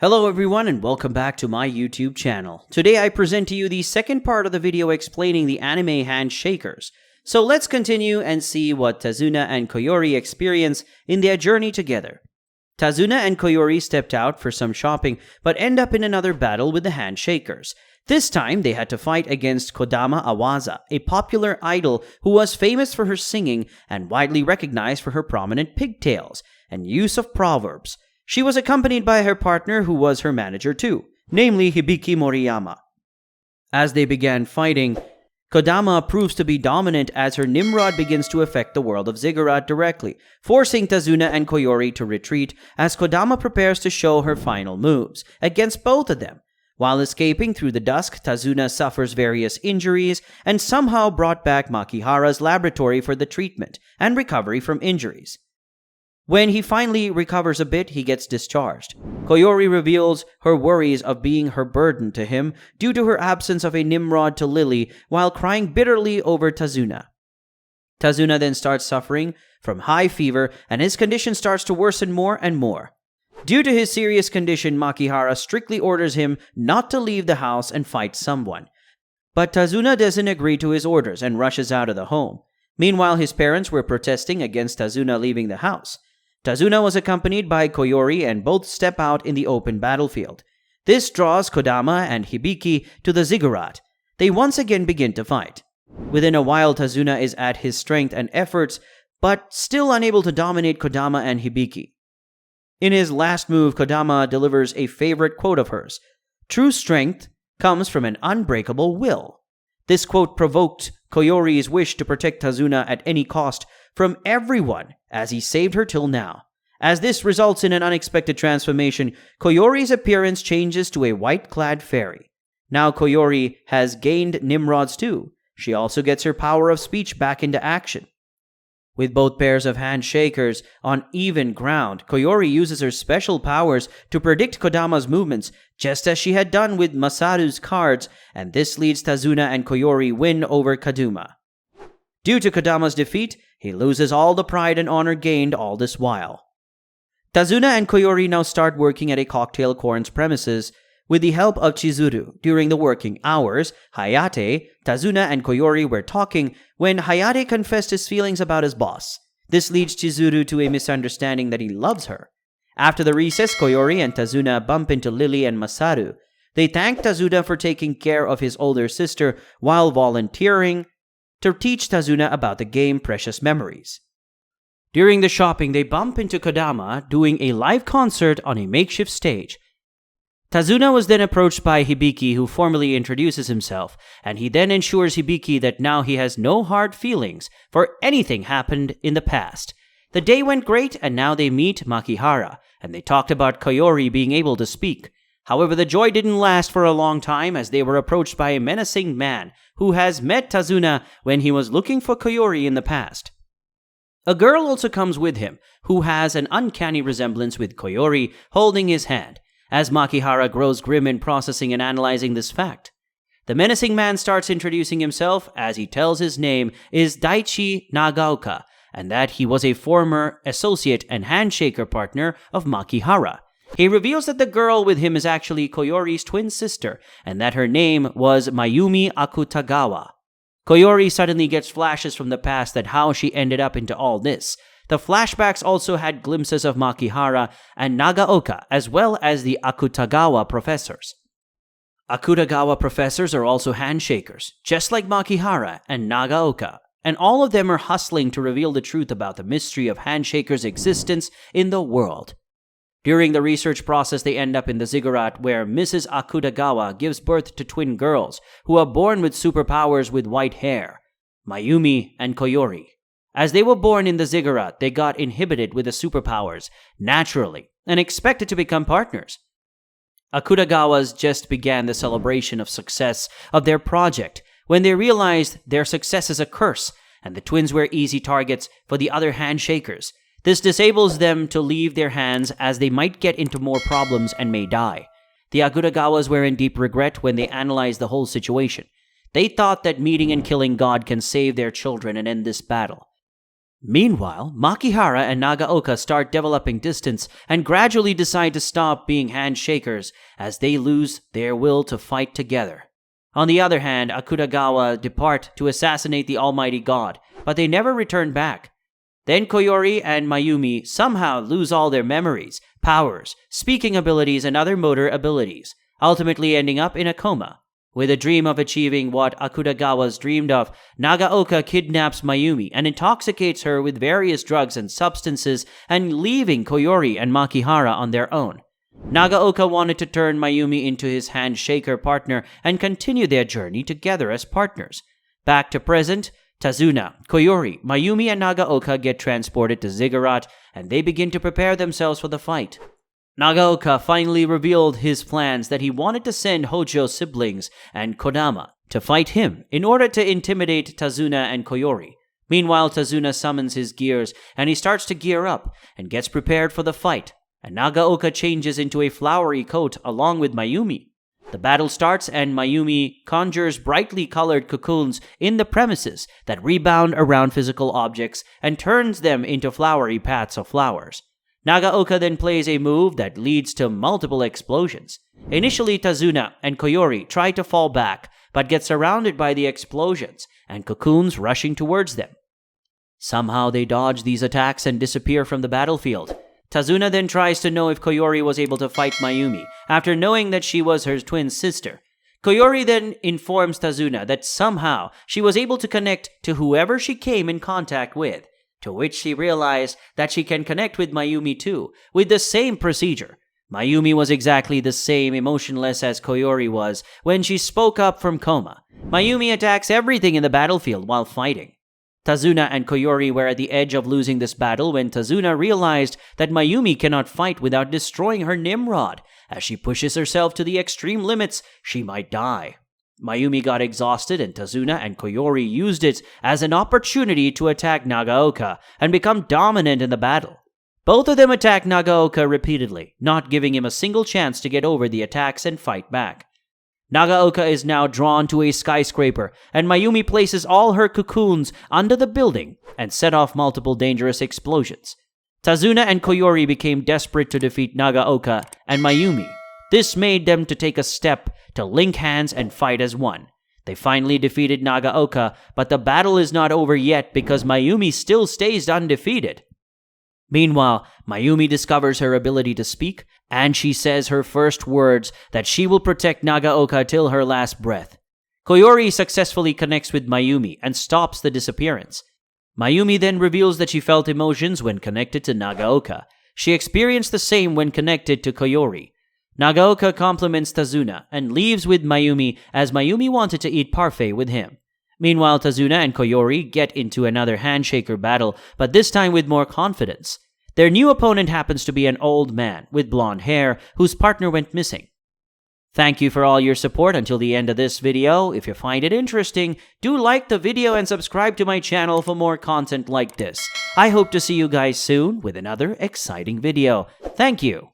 Hello everyone and welcome back to my YouTube channel. Today I present to you the second part of the video explaining the anime handshakers. So let's continue and see what Tazuna and Koyori experience in their journey together. Tazuna and Koyori stepped out for some shopping but end up in another battle with the handshakers. This time they had to fight against Kodama Awaza, a popular idol who was famous for her singing and widely recognized for her prominent pigtails and use of proverbs. She was accompanied by her partner who was her manager too, namely Hibiki Moriyama. As they began fighting, Kodama proves to be dominant as her Nimrod begins to affect the world of Ziggurat directly, forcing Tazuna and Koyori to retreat as Kodama prepares to show her final moves against both of them. While escaping through the dusk, Tazuna suffers various injuries and somehow brought back Makihara's laboratory for the treatment and recovery from injuries. When he finally recovers a bit, he gets discharged. Koyori reveals her worries of being her burden to him due to her absence of a Nimrod to Lily while crying bitterly over Tazuna. Tazuna then starts suffering from high fever and his condition starts to worsen more and more. Due to his serious condition, Makihara strictly orders him not to leave the house and fight someone. But Tazuna doesn't agree to his orders and rushes out of the home. Meanwhile, his parents were protesting against Tazuna leaving the house. Tazuna was accompanied by Koyori and both step out in the open battlefield. This draws Kodama and Hibiki to the ziggurat. They once again begin to fight. Within a while, Tazuna is at his strength and efforts, but still unable to dominate Kodama and Hibiki. In his last move, Kodama delivers a favorite quote of hers. True strength comes from an unbreakable will. This quote provoked Koyori's wish to protect Tazuna at any cost from everyone as he saved her till now. As this results in an unexpected transformation, Koyori's appearance changes to a white-clad fairy. Now Koyori has gained Nimrods too. She also gets her power of speech back into action. With both pairs of handshakers on even ground, Koyori uses her special powers to predict Kodama's movements, just as she had done with Masaru's cards, and this leads Tazuna and Koyori win over Kaduma. Due to Kodama's defeat, he loses all the pride and honor gained all this while. Tazuna and Koyori now start working at a cocktail corn's premises with the help of Chizuru. During the working hours, Hayate, Tazuna, and Koyori were talking when Hayate confessed his feelings about his boss. This leads Chizuru to a misunderstanding that he loves her. After the recess, Koyori and Tazuna bump into Lily and Masaru. They thank Tazuna for taking care of his older sister while volunteering to teach Tazuna about the game Precious Memories. During the shopping, they bump into Kodama doing a live concert on a makeshift stage. Tazuna was then approached by Hibiki, who formally introduces himself, and he then ensures Hibiki that now he has no hard feelings for anything happened in the past. The day went great, and now they meet Makihara, and they talked about Koyori being able to speak. However, the joy didn't last for a long time as they were approached by a menacing man who has met Tazuna when he was looking for Koyori in the past. A girl also comes with him, who has an uncanny resemblance with Koyori holding his hand, as Makihara grows grim in processing and analyzing this fact. The menacing man starts introducing himself as he tells his name is Daichi Nagaoka, and that he was a former associate and handshaker partner of Makihara. He reveals that the girl with him is actually Koyori's twin sister, and that her name was Mayumi Akutagawa. Koyori suddenly gets flashes from the past that how she ended up into all this. The flashbacks also had glimpses of Makihara and Nagaoka, as well as the Akutagawa professors. Akutagawa professors are also handshakers, just like Makihara and Nagaoka, and all of them are hustling to reveal the truth about the mystery of handshakers' existence in the world. During the research process, they end up in the ziggurat where Mrs. Akutagawa gives birth to twin girls who are born with superpowers with white hair, Mayumi and Koyori. As they were born in the ziggurat, they got inhibited with the superpowers naturally and expected to become partners. Akutagawas just began the celebration of success of their project when they realized their success is a curse and the twins were easy targets for the other handshakers. This disables them to leave their hands as they might get into more problems and may die. The Akutagawas were in deep regret when they analyzed the whole situation. They thought that meeting and killing God can save their children and end this battle. Meanwhile, Makihara and Nagaoka start developing distance and gradually decide to stop being handshakers as they lose their will to fight together. On the other hand, Akutagawa depart to assassinate the Almighty God, but they never return back. Then Koyori and Mayumi somehow lose all their memories, powers, speaking abilities, and other motor abilities, ultimately ending up in a coma. With a dream of achieving what Akutagawa's dreamed of, Nagaoka kidnaps Mayumi and intoxicates her with various drugs and substances, and leaving Koyori and Makihara on their own. Nagaoka wanted to turn Mayumi into his handshaker partner and continue their journey together as partners. Back to present, Tazuna, Koyori, Mayumi, and Nagaoka get transported to Ziggurat, and they begin to prepare themselves for the fight. Nagaoka finally revealed his plans that he wanted to send Hojo's siblings and Kodama to fight him in order to intimidate Tazuna and Koyori. Meanwhile, Tazuna summons his gears and he starts to gear up and gets prepared for the fight, and Nagaoka changes into a flowery coat along with Mayumi. The battle starts and Mayumi conjures brightly colored cocoons in the premises that rebound around physical objects and turns them into flowery paths of flowers. Nagaoka then plays a move that leads to multiple explosions. Initially, Tazuna and Koyori try to fall back, but get surrounded by the explosions and cocoons rushing towards them. Somehow they dodge these attacks and disappear from the battlefield. Tazuna then tries to know if Koyori was able to fight Mayumi, after knowing that she was her twin sister. Koyori then informs Tazuna that somehow she was able to connect to whoever she came in contact with, to which she realized that she can connect with Mayumi too, with the same procedure. Mayumi was exactly the same emotionless as Koyori was when she spoke up from coma. Mayumi attacks everything in the battlefield while fighting. Tazuna and Koyori were at the edge of losing this battle when Tazuna realized that Mayumi cannot fight without destroying her Nimrod. As she pushes herself to the extreme limits, she might die. Mayumi got exhausted and Tazuna and Koyori used it as an opportunity to attack Nagaoka and become dominant in the battle. Both of them attack Nagaoka repeatedly, not giving him a single chance to get over the attacks and fight back. Nagaoka is now drawn to a skyscraper, and Mayumi places all her cocoons under the building and set off multiple dangerous explosions. Tazuna and Koyori became desperate to defeat Nagaoka and Mayumi. This made them to take a step to link hands and fight as one. They finally defeated Nagaoka, but the battle is not over yet because Mayumi still stays undefeated. Meanwhile, Mayumi discovers her ability to speak, and she says her first words that she will protect Nagaoka till her last breath. Koyori successfully connects with Mayumi and stops the disappearance. Mayumi then reveals that she felt emotions when connected to Nagaoka. She experienced the same when connected to Koyori. Nagaoka compliments Tazuna and leaves with Mayumi as Mayumi wanted to eat parfait with him. Meanwhile, Tazuna and Koyori get into another handshaker battle, but this time with more confidence. Their new opponent happens to be an old man with blonde hair whose partner went missing. Thank you for all your support until the end of this video. If you find it interesting, do like the video and subscribe to my channel for more content like this. I hope to see you guys soon with another exciting video. Thank you.